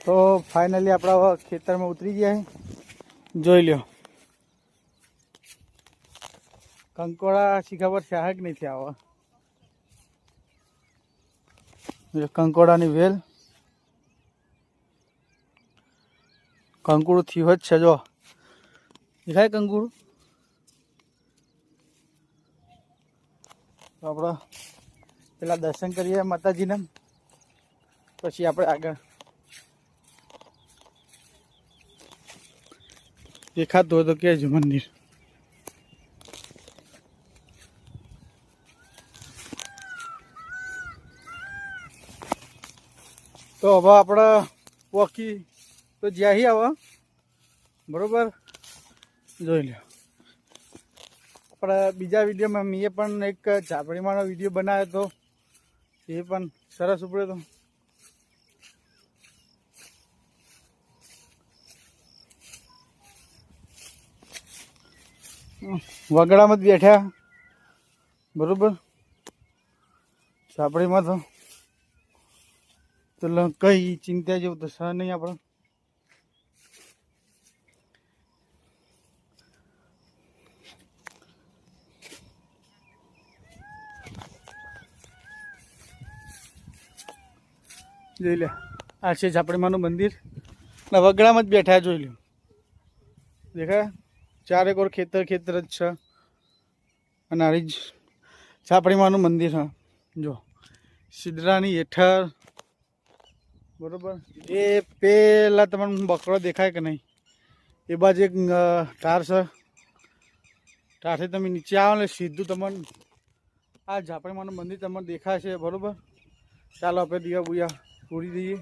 तो फाइनली अपना खेतर में उतरी गया है। જોઈ લ્યો કંકોડા શીખા પર છે કે નહીં થયા હવે કંકોડાની વેલ કંકુડું થયું જ છે જો દેખાય કંકુડું તો આપણે પેલા દર્શન કરીએ માતાજીને પછી આપણે આગળ દેખાતું હોય તો કહેજો મંદિર તો હવે આપણે વોકી તો જ્યાં આવે બરોબર જોઈ લો આપણે બીજા વિડીયોમાં મેં પણ એક ઝાપડીમાંનો વિડીયો બનાવ્યો હતો એ પણ સરસ ઉપડ્યો હતો વગડામાં જ બેઠા બરોબર ઝાપડીમાં તો એટલે કઈ ચિંતા જેવું તો છે નહીં આપણે જોઈ લે આ છે ઝાપડીમાંનું મંદિર ને વગડામાં જ બેઠા જોઈ લો દેખાય ચારેક ઓર ખેતર જ છે અને આ જ ઝાપડીમાંનું મંદિર હા જો સિદ્રાની હેઠળ બરોબર એ પેલા તમને બકરો દેખાય કે નહીં એ બાજુ એક ટાર છે ટારથી તમે નીચે આવો ને સીધું તમને આ ઝાપડીમાંનું મંદિર તમને દેખાય છે બરોબર ચાલો આપણે દીવા બુયા પૂરી દઈએ